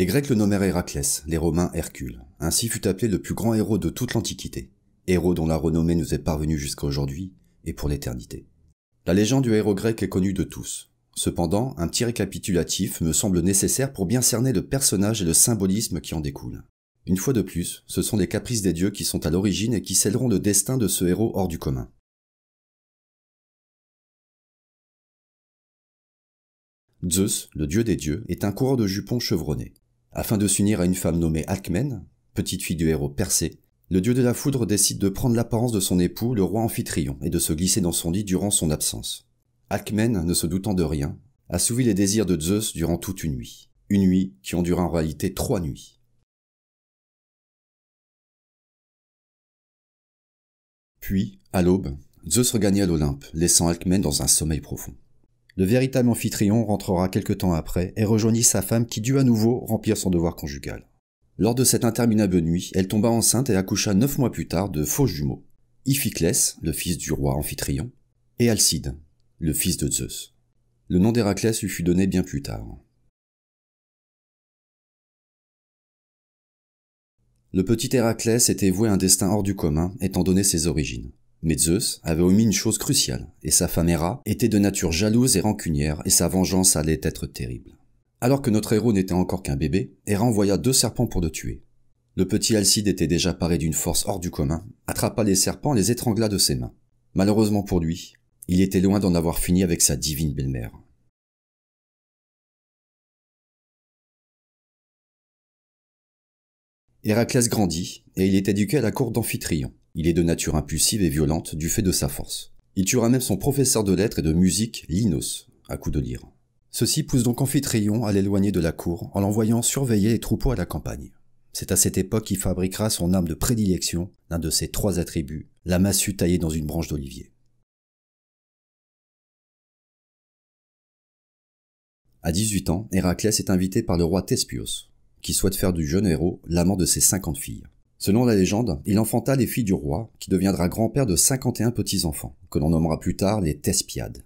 Grecs le nommèrent Héraclès, les Romains Hercule. Ainsi fut appelé le plus grand héros de toute l'Antiquité. Héros dont la renommée nous est parvenue jusqu'à aujourd'hui et pour l'éternité. La légende du héros grec est connue de tous. Cependant, un petit récapitulatif me semble nécessaire pour bien cerner le personnage et le symbolisme qui en découle. Une fois de plus, ce sont les caprices des dieux qui sont à l'origine et qui scelleront le destin de ce héros hors du commun. Zeus, le dieu des dieux, est un coureur de jupons chevronné. Afin de s'unir à une femme nommée Alcmène, petite fille du héros Persée, le dieu de la foudre décide de prendre l'apparence de son époux, le roi Amphitryon, et de se glisser dans son lit durant son absence. Alcmène, ne se doutant de rien, assouvit les désirs de Zeus durant toute une nuit qui en dura en réalité 3 nuits. Puis, à l'aube, Zeus regagna l'Olympe, laissant Alcmène dans un sommeil profond. Le véritable Amphitryon rentrera quelque temps après et rejoignit sa femme qui dut à nouveau remplir son devoir conjugal. Lors de cette interminable nuit, elle tomba enceinte et accoucha 9 mois plus tard de faux jumeaux, Iphiclès, le fils du roi Amphitryon, et Alcide, le fils de Zeus. Le nom d'Héraclès lui fut donné bien plus tard. Le petit Héraclès était voué à un destin hors du commun, étant donné ses origines. Mais Zeus avait omis une chose cruciale, et sa femme Héra était de nature jalouse et rancunière, et sa vengeance allait être terrible. Alors que notre héros n'était encore qu'un bébé, Héra envoya 2 serpents pour le tuer. Le petit Alcide était déjà paré d'une force hors du commun, attrapa les serpents et les étrangla de ses mains. Malheureusement pour lui, il était loin d'en avoir fini avec sa divine belle-mère. Héraclès grandit, et il est éduqué à la cour d'Amphitryon. Il est de nature impulsive et violente du fait de sa force. Il tuera même son professeur de lettres et de musique, Linos, à coups de lyre. Ceci pousse donc Amphitryon à l'éloigner de la cour en l'envoyant surveiller les troupeaux à la campagne. C'est à cette époque qu'il fabriquera son arme de prédilection, l'un de ses 3 attributs, la massue taillée dans une branche d'olivier. À 18 ans, Héraclès est invité par le roi Thespios, qui souhaite faire du jeune héros l'amant de ses 50 filles. Selon la légende, il enfanta les filles du roi, qui deviendra grand-père de 51 petits-enfants, que l'on nommera plus tard les Thespiades.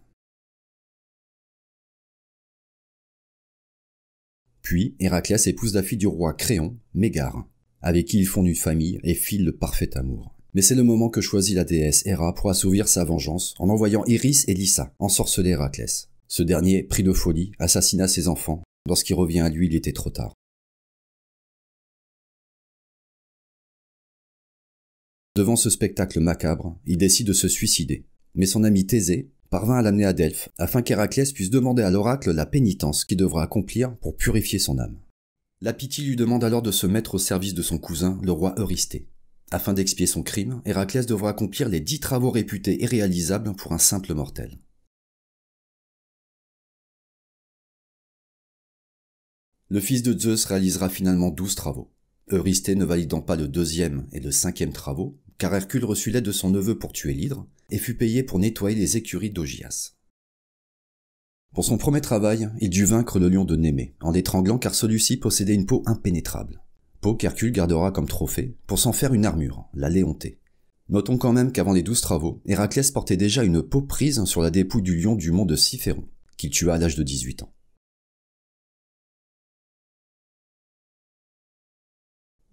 Puis, Héraclès épouse la fille du roi Créon, Mégare, avec qui il fonde une famille et file le parfait amour. Mais c'est le moment que choisit la déesse Héra pour assouvir sa vengeance en envoyant Iris et Lyssa ensorceler Héraclès. Ce dernier, pris de folie, assassina ses enfants. Lorsqu'il revient à lui, il était trop tard. Devant ce spectacle macabre, il décide de se suicider. Mais son ami Thésée parvint à l'amener à Delphes, afin qu'Héraclès puisse demander à l'oracle la pénitence qu'il devra accomplir pour purifier son âme. La Pythie lui demande alors de se mettre au service de son cousin, le roi Eurysthée. Afin d'expier son crime, Héraclès devra accomplir les 10 travaux réputés irréalisables pour un simple mortel. Le fils de Zeus réalisera finalement 12 travaux. Eurysthée ne validant pas le 2e et le 5e travaux, car Hercule reçut l'aide de son neveu pour tuer l'hydre, et fut payé pour nettoyer les écuries d'Augias. Pour son premier travail, il dut vaincre le lion de Némée, en l'étranglant car celui-ci possédait une peau impénétrable. Peau qu'Hercule gardera comme trophée, pour s'en faire une armure, la Léontée. Notons quand même qu'avant les 12 travaux, Héraclès portait déjà une peau prise sur la dépouille du lion du mont de Ciphéron, qu'il tua à l'âge de 18 ans.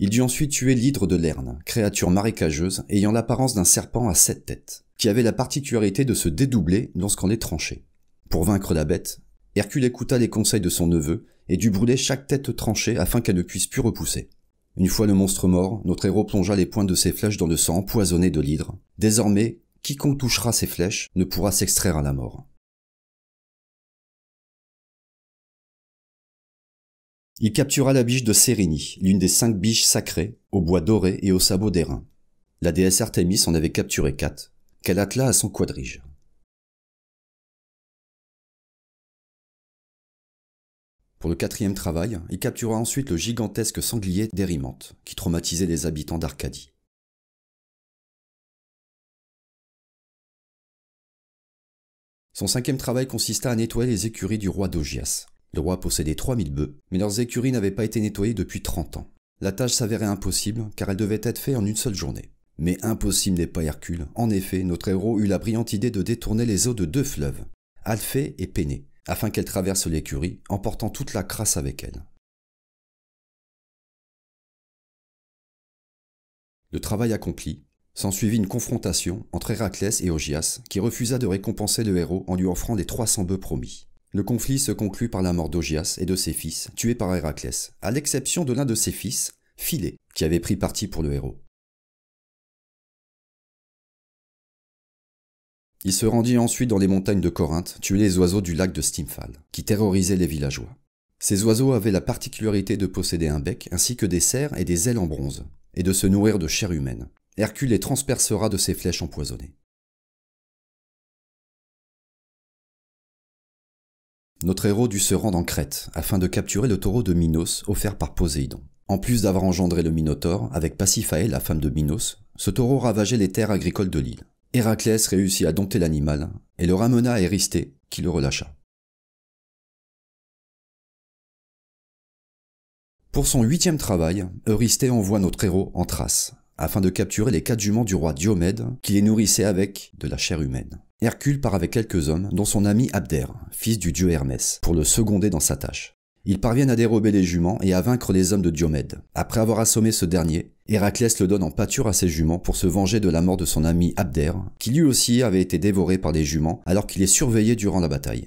Il dut ensuite tuer l'hydre de Lerne, créature marécageuse ayant l'apparence d'un serpent à 7 têtes, qui avait la particularité de se dédoubler lorsqu'on les tranchait. Pour vaincre la bête, Hercule écouta les conseils de son neveu et dut brûler chaque tête tranchée afin qu'elle ne puisse plus repousser. Une fois le monstre mort, notre héros plongea les pointes de ses flèches dans le sang empoisonné de l'hydre. Désormais, quiconque touchera ses flèches ne pourra s'extraire à la mort. Il captura la biche de Sérénie, l'une des 5 biches sacrées, au bois doré et au sabot d'airain. La déesse Artémis en avait capturé 4, qu'elle attela à son quadrige. Pour le 4e travail, il captura ensuite le gigantesque sanglier d'Érymanthe, qui traumatisait les habitants d'Arcadie. Son 5e travail consista à nettoyer les écuries du roi d'Augias. Le roi possédait 3000 bœufs, mais leurs écuries n'avaient pas été nettoyées depuis 30 ans. La tâche s'avérait impossible, car elle devait être faite en une seule journée. Mais impossible n'est pas Hercule. En effet, notre héros eut la brillante idée de détourner les eaux de 2 fleuves, Alphée et Pénée, afin qu'elles traversent l'écurie, emportant toute la crasse avec elles. Le travail accompli, s'ensuivit une confrontation entre Héraclès et Augias, qui refusa de récompenser le héros en lui offrant les 300 bœufs promis. Le conflit se conclut par la mort d'Augias et de ses fils, tués par Héraclès, à l'exception de l'un de ses fils, Philée, qui avait pris parti pour le héros. Il se rendit ensuite dans les montagnes de Corinthe, tuer les oiseaux du lac de Stymphale, qui terrorisaient les villageois. Ces oiseaux avaient la particularité de posséder un bec ainsi que des serres et des ailes en bronze, et de se nourrir de chair humaine. Hercule les transpercera de ses flèches empoisonnées. Notre héros dut se rendre en Crète afin de capturer le taureau de Minos offert par Poséidon. En plus d'avoir engendré le Minotaure, avec Pasiphaë, la femme de Minos, ce taureau ravageait les terres agricoles de l'île. Héraclès réussit à dompter l'animal et le ramena à Eurysthée, qui le relâcha. Pour son 8e travail, Eurysthée envoie notre héros en Thrace, afin de capturer les 4 juments du roi Diomède, qui les nourrissait avec de la chair humaine. Hercule part avec quelques hommes, dont son ami Abdère, fils du dieu Hermès, pour le seconder dans sa tâche. Ils parviennent à dérober les juments et à vaincre les hommes de Diomède. Après avoir assommé ce dernier, Héraclès le donne en pâture à ses juments pour se venger de la mort de son ami Abdère, qui lui aussi avait été dévoré par les juments alors qu'il les surveillait durant la bataille.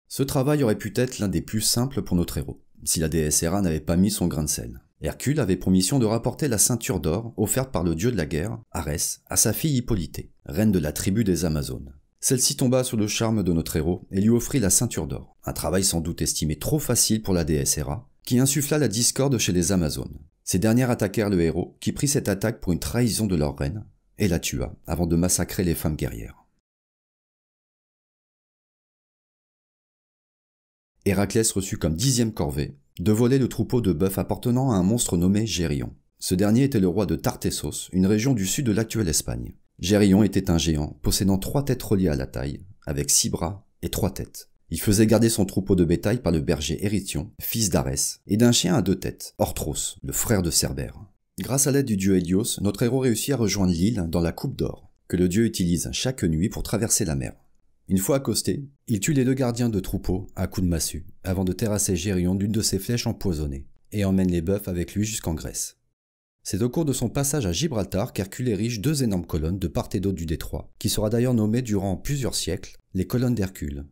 Ce travail aurait pu être l'un des plus simples pour notre héros, si la déesse Héra n'avait pas mis son grain de sel. Hercule avait pour mission de rapporter la ceinture d'or offerte par le dieu de la guerre, Arès, à sa fille Hippolytée, reine de la tribu des Amazones. Celle-ci tomba sous le charme de notre héros et lui offrit la ceinture d'or, un travail sans doute estimé trop facile pour la déesse Héra, qui insuffla la discorde chez les Amazones. Ces dernières attaquèrent le héros, qui prit cette attaque pour une trahison de leur reine, et la tua, avant de massacrer les femmes guerrières. Héraclès reçut comme 10e corvée de voler le troupeau de bœufs appartenant à un monstre nommé Gérion. Ce dernier était le roi de Tartessos, une région du sud de l'actuelle Espagne. Gérion était un géant, possédant 3 têtes reliées à la taille, avec 6 bras et 3 têtes. Il faisait garder son troupeau de bétail par le berger Érythion, fils d'Arès, et d'un chien à 2 têtes, Orthros, le frère de Cerbère. Grâce à l'aide du dieu Hélios, notre héros réussit à rejoindre l'île dans la coupe d'or, que le dieu utilise chaque nuit pour traverser la mer. Une fois accosté, il tue les 2 gardiens de troupeau à coups de massue, avant de terrasser Gérion d'une de ses flèches empoisonnées, et emmène les bœufs avec lui jusqu'en Grèce. C'est au cours de son passage à Gibraltar qu'Hercule érige 2 énormes colonnes de part et d'autre du détroit, qui sera d'ailleurs nommé durant plusieurs siècles les colonnes d'Hercule.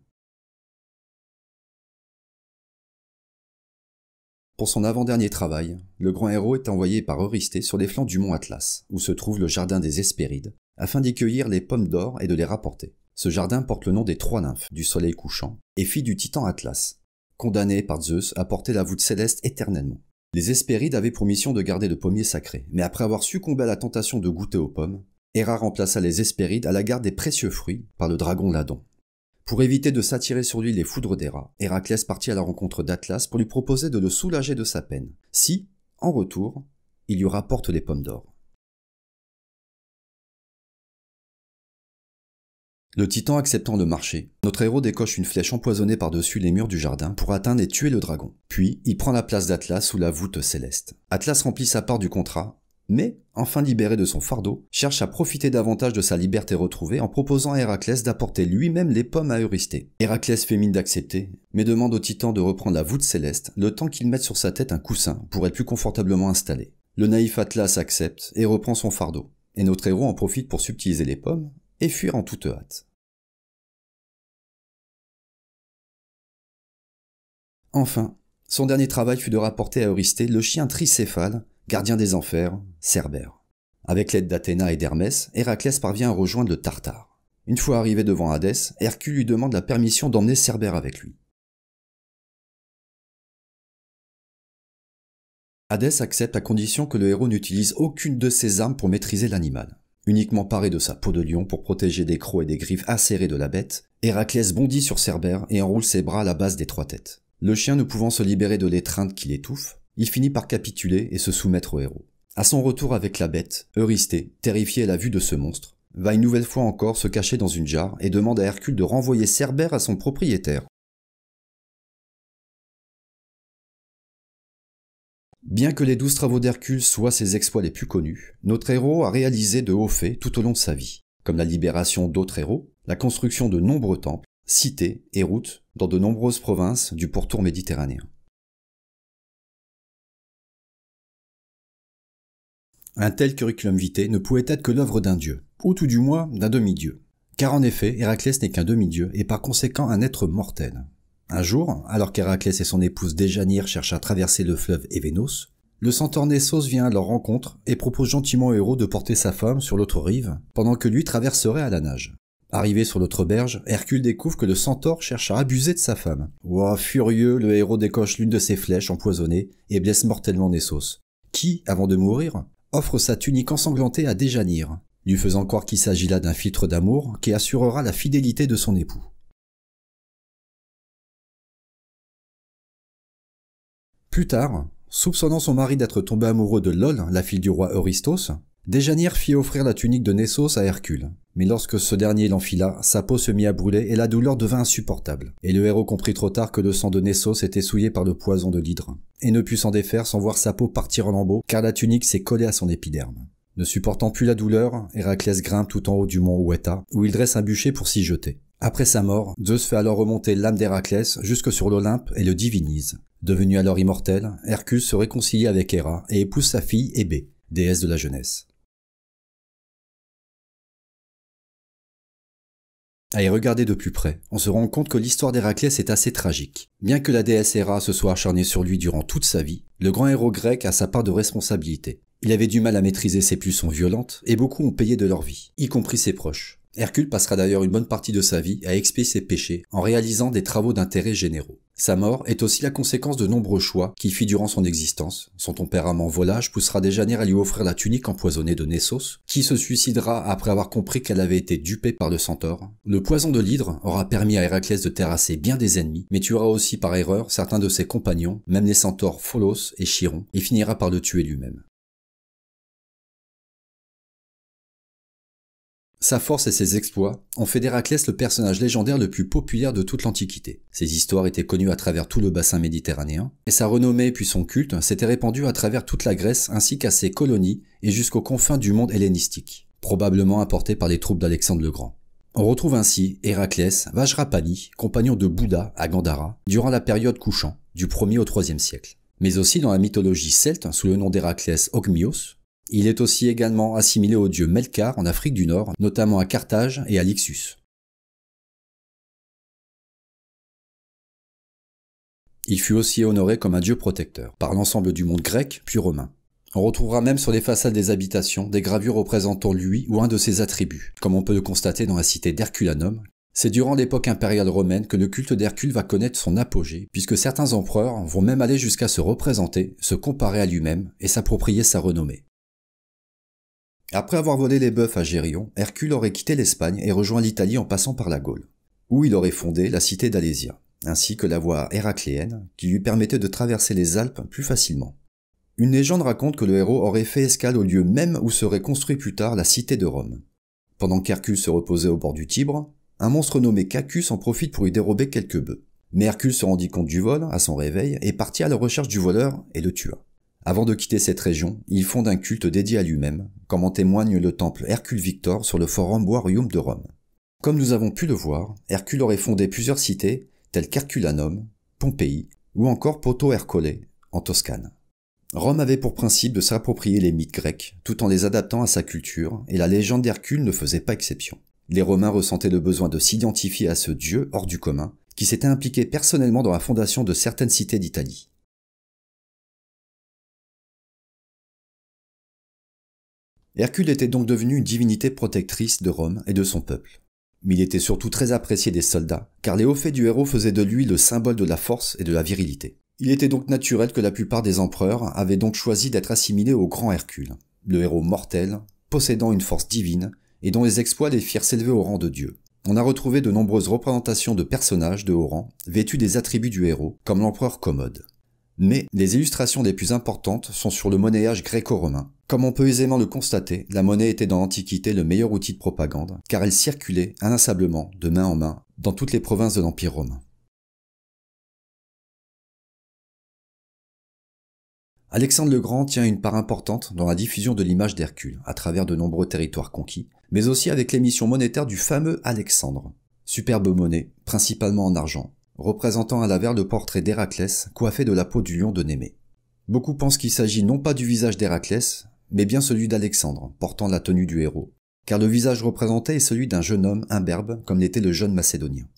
Pour son avant-dernier travail, le grand héros est envoyé par Eurysthée sur les flancs du mont Atlas, où se trouve le jardin des Hespérides, afin d'y cueillir les pommes d'or et de les rapporter. Ce jardin porte le nom des 3 nymphes du soleil couchant et fille du titan Atlas, condamné par Zeus à porter la voûte céleste éternellement. Les Hespérides avaient pour mission de garder le pommier sacré, mais après avoir succombé à la tentation de goûter aux pommes, Héra remplaça les Hespérides à la garde des précieux fruits par le dragon Ladon. Pour éviter de s'attirer sur lui les foudres d'Héra, Héraclès partit à la rencontre d'Atlas pour lui proposer de le soulager de sa peine, si, en retour, il lui rapporte les pommes d'or. Le titan acceptant de marcher, notre héros décoche une flèche empoisonnée par-dessus les murs du jardin pour atteindre et tuer le dragon. Puis, il prend la place d'Atlas sous la voûte céleste. Atlas remplit sa part du contrat, mais, enfin libéré de son fardeau, cherche à profiter davantage de sa liberté retrouvée en proposant à Héraclès d'apporter lui-même les pommes à Eurysthée. Héraclès fait mine d'accepter, mais demande au titan de reprendre la voûte céleste le temps qu'il mette sur sa tête un coussin pour être plus confortablement installé. Le naïf Atlas accepte et reprend son fardeau, et notre héros en profite pour subtiliser les pommes et fuir en toute hâte. Enfin, son dernier travail fut de rapporter à Eurysthée le chien tricéphale, gardien des enfers, Cerbère. Avec l'aide d'Athéna et d'Hermès, Héraclès parvient à rejoindre le Tartare. Une fois arrivé devant Hadès, Hercule lui demande la permission d'emmener Cerbère avec lui. Hadès accepte à condition que le héros n'utilise aucune de ses armes pour maîtriser l'animal. Uniquement paré de sa peau de lion pour protéger des crocs et des griffes acérées de la bête, Héraclès bondit sur Cerbère et enroule ses bras à la base des 3 têtes. Le chien ne pouvant se libérer de l'étreinte qui l'étouffe, il finit par capituler et se soumettre au héros. À son retour avec la bête, Eurysthée, terrifié à la vue de ce monstre, va une nouvelle fois encore se cacher dans une jarre et demande à Hercule de renvoyer Cerbère à son propriétaire. Bien que les 12 travaux d'Hercule soient ses exploits les plus connus, notre héros a réalisé de hauts faits tout au long de sa vie, comme la libération d'autres héros, la construction de nombreux temples, cités et routes dans de nombreuses provinces du pourtour méditerranéen. Un tel curriculum vitae ne pouvait être que l'œuvre d'un dieu, ou tout du moins d'un demi-dieu. Car en effet, Héraclès n'est qu'un demi-dieu et par conséquent un être mortel. Un jour, alors qu'Héraclès et son épouse Déjanire cherchent à traverser le fleuve Événos, le centaure Nessos vient à leur rencontre et propose gentiment au héros de porter sa femme sur l'autre rive, pendant que lui traverserait à la nage. Arrivé sur l'autre berge, Hercule découvre que le centaure cherche à abuser de sa femme. Ouah, furieux, le héros décoche l'une de ses flèches empoisonnées et blesse mortellement Nessos, qui, avant de mourir, offre sa tunique ensanglantée à Déjanire, lui faisant croire qu'il s'agit là d'un filtre d'amour qui assurera la fidélité de son époux. Plus tard, soupçonnant son mari d'être tombé amoureux de Lol, la fille du roi Eurysthos, Déjanire fit offrir la tunique de Nessos à Hercule. Mais lorsque ce dernier l'enfila, sa peau se mit à brûler et la douleur devint insupportable. Et le héros comprit trop tard que le sang de Nessos était souillé par le poison de l'hydre, et ne put s'en défaire sans voir sa peau partir en lambeaux, car la tunique s'est collée à son épiderme. Ne supportant plus la douleur, Héraclès grimpe tout en haut du mont Oueta, où il dresse un bûcher pour s'y jeter. Après sa mort, Zeus fait alors remonter l'âme d'Héraclès jusque sur l'Olympe et le divinise. Devenu alors immortel, Hercule se réconcilie avec Héra et épouse sa fille Hébé, déesse de la jeunesse. À y regarder de plus près, on se rend compte que l'histoire d'Héraclès est assez tragique. Bien que la déesse Héra se soit acharnée sur lui durant toute sa vie, le grand héros grec a sa part de responsabilité. Il avait du mal à maîtriser ses pulsions violentes et beaucoup ont payé de leur vie, y compris ses proches. Hercule passera d'ailleurs une bonne partie de sa vie à expier ses péchés en réalisant des travaux d'intérêt généraux. Sa mort est aussi la conséquence de nombreux choix qu'il fit durant son existence. Son tempérament volage poussera Déjanire à lui offrir la tunique empoisonnée de Nessos, qui se suicidera après avoir compris qu'elle avait été dupée par le centaure. Le poison de l'hydre aura permis à Héraclès de terrasser bien des ennemis, mais tuera aussi par erreur certains de ses compagnons, même les centaures Pholos et Chiron, et finira par le tuer lui-même. Sa force et ses exploits ont fait d'Héraclès le personnage légendaire le plus populaire de toute l'Antiquité. Ses histoires étaient connues à travers tout le bassin méditerranéen, et sa renommée puis son culte s'étaient répandus à travers toute la Grèce ainsi qu'à ses colonies et jusqu'aux confins du monde hellénistique, probablement apportés par les troupes d'Alexandre le Grand. On retrouve ainsi Héraclès Vajrapani, compagnon de Bouddha à Gandhara, durant la période couchant, du 1er au 3e siècle. Mais aussi dans la mythologie celte sous le nom d'Héraclès Ogmios. Il est aussi également assimilé au dieu Melkar en Afrique du Nord, notamment à Carthage et à Lixus. Il fut aussi honoré comme un dieu protecteur, par l'ensemble du monde grec puis romain. On retrouvera même sur les façades des habitations des gravures représentant lui ou un de ses attributs, comme on peut le constater dans la cité d'Herculanum. C'est durant l'époque impériale romaine que le culte d'Hercule va connaître son apogée, puisque certains empereurs vont même aller jusqu'à se représenter, se comparer à lui-même et s'approprier sa renommée. Après avoir volé les bœufs à Gérion, Hercule aurait quitté l'Espagne et rejoint l'Italie en passant par la Gaule, où il aurait fondé la cité d'Alésia, ainsi que la voie héracléenne qui lui permettait de traverser les Alpes plus facilement. Une légende raconte que le héros aurait fait escale au lieu même où serait construite plus tard la cité de Rome. Pendant qu'Hercule se reposait au bord du Tibre, un monstre nommé Cacus en profite pour lui dérober quelques bœufs. Mais Hercule se rendit compte du vol à son réveil et partit à la recherche du voleur et le tua. Avant de quitter cette région, il fonde un culte dédié à lui-même, comme en témoigne le temple Hercule Victor sur le forum Boarium de Rome. Comme nous avons pu le voir, Hercule aurait fondé plusieurs cités, telles qu'Herculanum, Pompéi, ou encore Porto Ercole, en Toscane. Rome avait pour principe de s'approprier les mythes grecs, tout en les adaptant à sa culture, et la légende d'Hercule ne faisait pas exception. Les Romains ressentaient le besoin de s'identifier à ce dieu hors du commun, qui s'était impliqué personnellement dans la fondation de certaines cités d'Italie. Hercule était donc devenu une divinité protectrice de Rome et de son peuple. Mais il était surtout très apprécié des soldats, car les hauts faits du héros faisaient de lui le symbole de la force et de la virilité. Il était donc naturel que la plupart des empereurs avaient donc choisi d'être assimilés au grand Hercule, le héros mortel, possédant une force divine, et dont les exploits les firent s'élever au rang de dieu. On a retrouvé de nombreuses représentations de personnages de haut rang, vêtus des attributs du héros, comme l'empereur Commode. Mais les illustrations les plus importantes sont sur le monnayage gréco-romain. Comme on peut aisément le constater, la monnaie était dans l'Antiquité le meilleur outil de propagande, car elle circulait inlassablement, de main en main, dans toutes les provinces de l'Empire romain. Alexandre le Grand tient une part importante dans la diffusion de l'image d'Hercule, à travers de nombreux territoires conquis, mais aussi avec l'émission monétaire du fameux Alexandre. Superbe monnaie, principalement en argent, représentant à l'avers le portrait d'Héraclès coiffé de la peau du lion de Némée. Beaucoup pensent qu'il s'agit non pas du visage d'Héraclès, mais bien celui d'Alexandre, portant la tenue du héros, car le visage représenté est celui d'un jeune homme imberbe comme l'était le jeune Macédonien.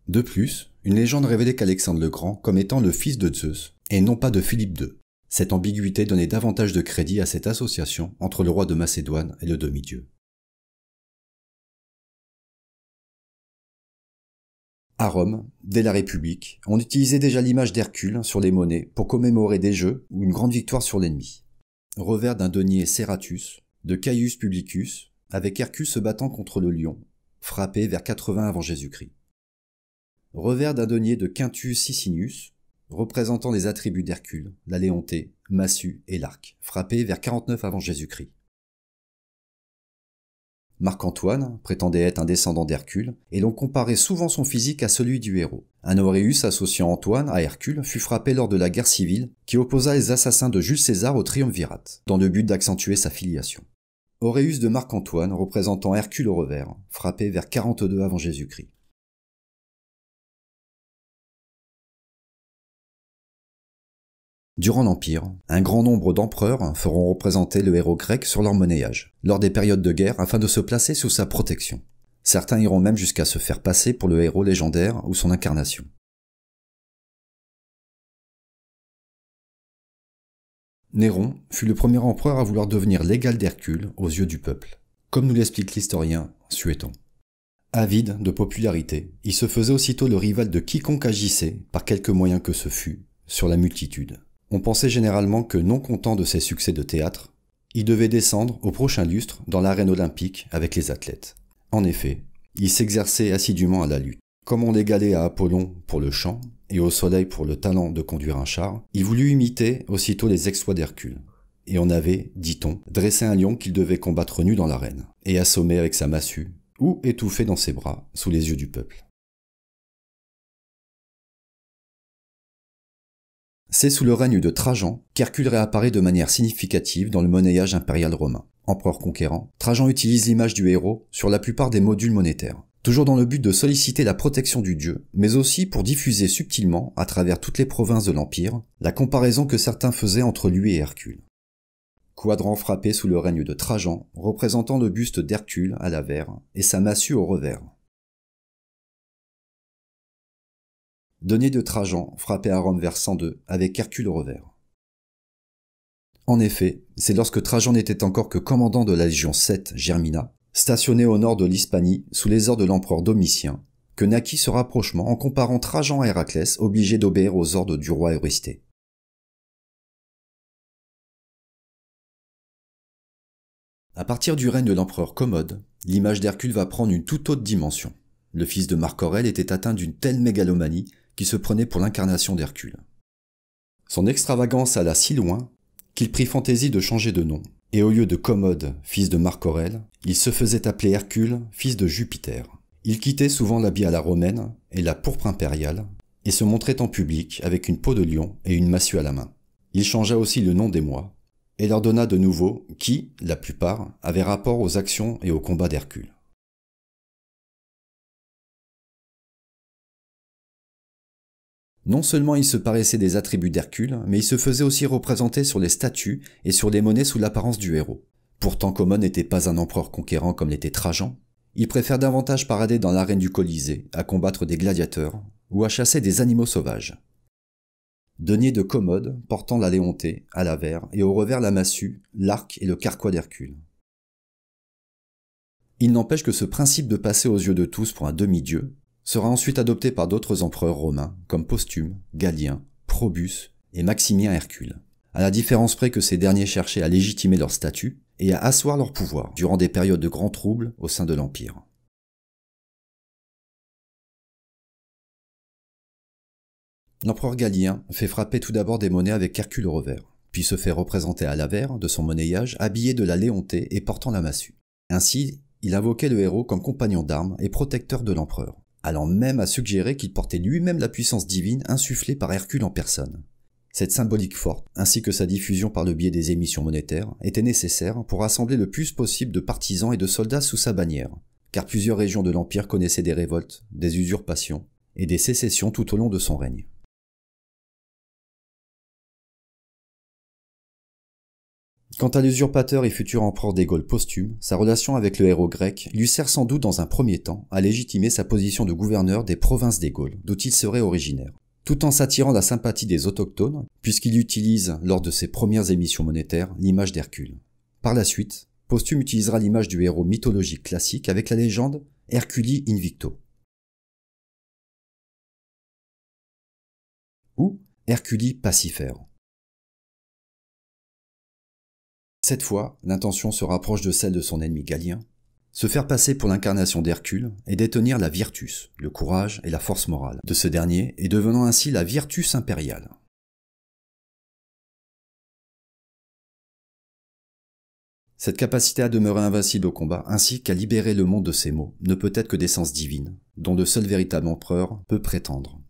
De plus, une légende révélait qu'Alexandre le Grand comme étant le fils de Zeus, et non pas de Philippe II. Cette ambiguïté donnait davantage de crédit à cette association entre le roi de Macédoine et le demi-dieu. À Rome, dès la République, on utilisait déjà l'image d'Hercule sur les monnaies pour commémorer des jeux ou une grande victoire sur l'ennemi. Revers d'un denier Serratus, de Caius Publicus, avec Hercule se battant contre le lion, frappé vers 80 avant Jésus-Christ. Revers d'un denier de Quintus Sicinius, représentant les attributs d'Hercule, la léonté, massue et l'arc, frappé vers 49 avant Jésus-Christ. Marc-Antoine prétendait être un descendant d'Hercule, et l'on comparait souvent son physique à celui du héros. Un auréus associant Antoine à Hercule fut frappé lors de la guerre civile qui opposa les assassins de Jules César au triumvirat, dans le but d'accentuer sa filiation. Auréus de Marc-Antoine représentant Hercule au revers, frappé vers 42 avant Jésus-Christ. Durant l'Empire, un grand nombre d'empereurs feront représenter le héros grec sur leur monnayage, lors des périodes de guerre afin de se placer sous sa protection. Certains iront même jusqu'à se faire passer pour le héros légendaire ou son incarnation. Néron fut le premier empereur à vouloir devenir l'égal d'Hercule aux yeux du peuple, comme nous l'explique l'historien Suéton. Avide de popularité, il se faisait aussitôt le rival de quiconque agissait, par quelque moyen que ce fût, sur la multitude. On pensait généralement que, non content de ses succès de théâtre, il devait descendre au prochain lustre dans l'arène olympique avec les athlètes. En effet, il s'exerçait assidûment à la lutte. Comme on l'égalait à Apollon pour le chant et au soleil pour le talent de conduire un char, il voulut imiter aussitôt les exploits d'Hercule. Et on avait, dit-on, dressé un lion qu'il devait combattre nu dans l'arène, et assommer avec sa massue, ou étouffer dans ses bras, sous les yeux du peuple. C'est sous le règne de Trajan qu'Hercule réapparaît de manière significative dans le monnayage impérial romain. Empereur conquérant, Trajan utilise l'image du héros sur la plupart des modules monétaires, toujours dans le but de solliciter la protection du dieu, mais aussi pour diffuser subtilement, à travers toutes les provinces de l'Empire, la comparaison que certains faisaient entre lui et Hercule. Quadrant frappé sous le règne de Trajan, représentant le buste d'Hercule à l'avers et sa massue au revers. Denier de Trajan, frappé à Rome vers 102, avec Hercule au revers. En effet, c'est lorsque Trajan n'était encore que commandant de la légion 7 Germina, stationné au nord de l'Hispanie sous les ordres de l'empereur Domitien, que naquit ce rapprochement en comparant Trajan à Héraclès, obligé d'obéir aux ordres du roi Eurysthée. À partir du règne de l'empereur Commode, l'image d'Hercule va prendre une toute autre dimension. Le fils de Marc Aurèle était atteint d'une telle mégalomanie qui se prenait pour l'incarnation d'Hercule. Son extravagance alla si loin qu'il prit fantaisie de changer de nom, et au lieu de Commode, fils de Marc Aurèle, il se faisait appeler Hercule, fils de Jupiter. Il quittait souvent l'habit à la romaine et la pourpre impériale, et se montrait en public avec une peau de lion et une massue à la main. Il changea aussi le nom des mois, et leur donna de nouveaux qui, la plupart, avaient rapport aux actions et aux combats d'Hercule. Non seulement il se paraissait des attributs d'Hercule, mais il se faisait aussi représenter sur les statues et sur les monnaies sous l'apparence du héros. Pourtant Commode n'était pas un empereur conquérant comme l'était Trajan. Il préfère davantage parader dans l'arène du Colisée, à combattre des gladiateurs, ou à chasser des animaux sauvages. Denier de Commode, portant la léonté, à l'avers, et au revers la massue, l'arc et le carquois d'Hercule. Il n'empêche que ce principe de passer aux yeux de tous pour un demi-dieu sera ensuite adopté par d'autres empereurs romains comme Posthume, Galien, Probus et Maximien Hercule, à la différence près que ces derniers cherchaient à légitimer leur statut et à asseoir leur pouvoir durant des périodes de grands troubles au sein de l'Empire. L'empereur Galien fait frapper tout d'abord des monnaies avec Hercule au revers, puis se fait représenter à l'avers de son monnayage habillé de la léonté et portant la massue. Ainsi, il invoquait le héros comme compagnon d'armes et protecteur de l'empereur, allant même à suggérer qu'il portait lui-même la puissance divine insufflée par Hercule en personne. Cette symbolique forte, ainsi que sa diffusion par le biais des émissions monétaires, était nécessaire pour rassembler le plus possible de partisans et de soldats sous sa bannière, car plusieurs régions de l'Empire connaissaient des révoltes, des usurpations et des sécessions tout au long de son règne. Quant à l'usurpateur et futur empereur des Gaules posthume, sa relation avec le héros grec lui sert sans doute dans un premier temps à légitimer sa position de gouverneur des provinces des Gaules, d'où il serait originaire, tout en s'attirant la sympathie des autochtones, puisqu'il utilise, lors de ses premières émissions monétaires, l'image d'Hercule. Par la suite, Posthume utilisera l'image du héros mythologique classique avec la légende Herculi Invicto, ou Herculi Pacifère. Cette fois, l'intention se rapproche de celle de son ennemi Galien, se faire passer pour l'incarnation d'Hercule et détenir la virtus, le courage et la force morale de ce dernier, et devenant ainsi la virtus impériale. Cette capacité à demeurer invincible au combat, ainsi qu'à libérer le monde de ses maux, ne peut être que d'essence divine, dont le seul véritable empereur peut prétendre.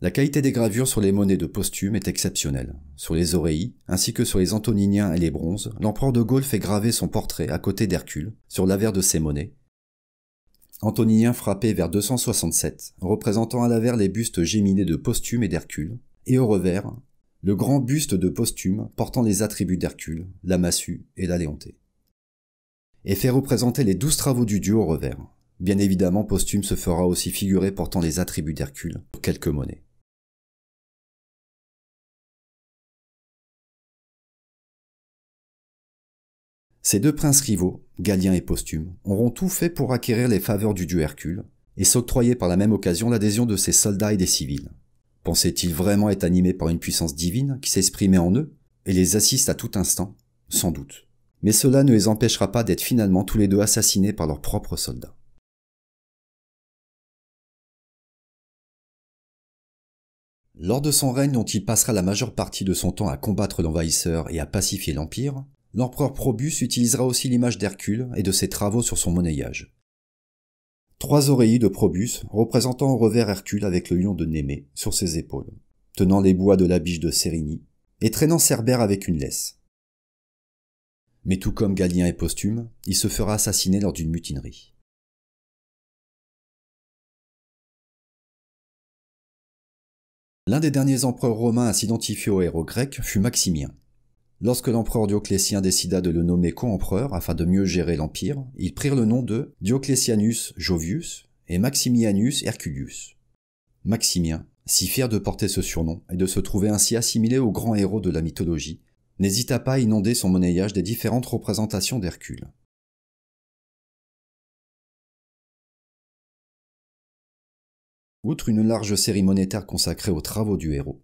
La qualité des gravures sur les monnaies de Posthume est exceptionnelle. Sur les auréis, ainsi que sur les antoniniens et les bronzes, l'empereur de Gaule fait graver son portrait à côté d'Hercule, sur l'avers de ses monnaies. Antoninien frappé vers 267, représentant à l'avers les bustes géminés de Posthume et d'Hercule, et au revers, le grand buste de Posthume portant les attributs d'Hercule, la massue et la léontée. Et fait représenter les 12 travaux du dieu au revers. Bien évidemment, Posthume se fera aussi figurer portant les attributs d'Hercule, pour quelques monnaies. Ces deux princes rivaux, Galien et Posthume, auront tout fait pour acquérir les faveurs du dieu Hercule et s'octroyer par la même occasion l'adhésion de ses soldats et des civils. Pensaient-ils vraiment être animés par une puissance divine qui s'exprimait en eux et les assiste à tout instant? Sans doute. Mais cela ne les empêchera pas d'être finalement tous les deux assassinés par leurs propres soldats. Lors de son règne dont il passera la majeure partie de son temps à combattre l'envahisseur et à pacifier l'Empire, l'empereur Probus utilisera aussi l'image d'Hercule et de ses travaux sur son monnayage. 3 auréis de Probus représentant au revers Hercule avec le lion de Némée sur ses épaules, tenant les bois de la biche de Cérynie et traînant Cerbère avec une laisse. Mais tout comme Galien et Posthume, il se fera assassiner lors d'une mutinerie. L'un des derniers empereurs romains à s'identifier au héros grec fut Maximien. Lorsque l'empereur Dioclétien décida de le nommer co-empereur afin de mieux gérer l'empire, ils prirent le nom de Dioclétianus Jovius et Maximianus Herculius. Maximien, si fier de porter ce surnom et de se trouver ainsi assimilé aux grands héros de la mythologie, n'hésita pas à inonder son monnayage des différentes représentations d'Hercule. Outre une large série monétaire consacrée aux travaux du héros,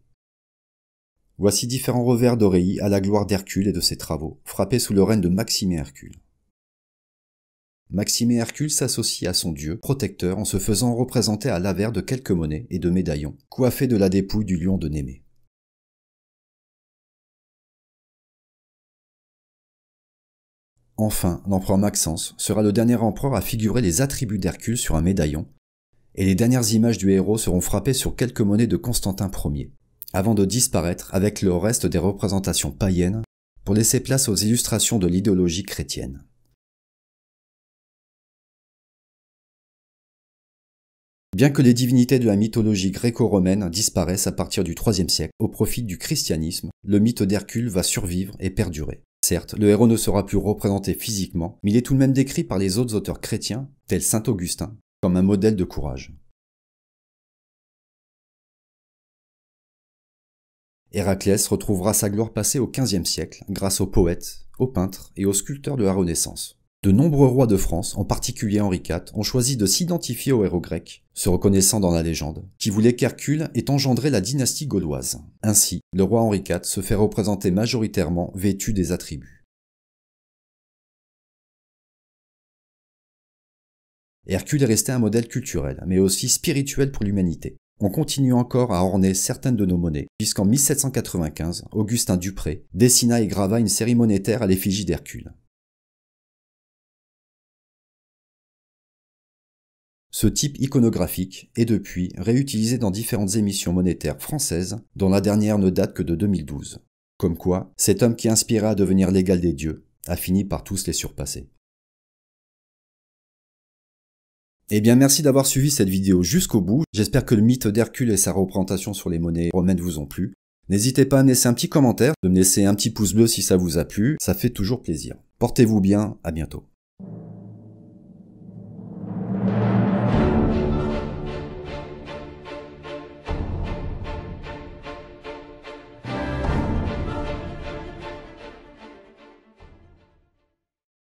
voici différents revers d'oreilles à la gloire d'Hercule et de ses travaux, frappés sous le règne de Maximien Hercule. Maximien Hercule s'associe à son dieu protecteur en se faisant représenter à l'avers de quelques monnaies et de médaillons, coiffés de la dépouille du lion de Némée. Enfin, l'empereur Maxence sera le dernier empereur à figurer les attributs d'Hercule sur un médaillon, et les dernières images du héros seront frappées sur quelques monnaies de Constantin Ier, avant de disparaître avec le reste des représentations païennes pour laisser place aux illustrations de l'idéologie chrétienne. Bien que les divinités de la mythologie gréco-romaine disparaissent à partir du IIIe siècle au profit du christianisme, le mythe d'Hercule va survivre et perdurer. Certes, le héros ne sera plus représenté physiquement, mais il est tout de même décrit par les autres auteurs chrétiens, tels saint Augustin, comme un modèle de courage. Héraclès retrouvera sa gloire passée au XVe siècle grâce aux poètes, aux peintres et aux sculpteurs de la Renaissance. De nombreux rois de France, en particulier Henri IV, ont choisi de s'identifier au héros grec, se reconnaissant dans la légende, qui voulait qu'Hercule ait engendré la dynastie gauloise. Ainsi, le roi Henri IV se fait représenter majoritairement vêtu des attributs. Hercule est resté un modèle culturel, mais aussi spirituel pour l'humanité. On continue encore à orner certaines de nos monnaies, puisqu'en 1795, Augustin Dupré dessina et grava une série monétaire à l'effigie d'Hercule. Ce type iconographique est depuis réutilisé dans différentes émissions monétaires françaises, dont la dernière ne date que de 2012. Comme quoi, cet homme qui inspirait à devenir l'égal des dieux a fini par tous les surpasser. Eh bien, merci d'avoir suivi cette vidéo jusqu'au bout. J'espère que le mythe d'Hercule et sa représentation sur les monnaies romaines vous ont plu. N'hésitez pas à me laisser un petit commentaire, de me laisser un petit pouce bleu si ça vous a plu, ça fait toujours plaisir. Portez-vous bien, à bientôt.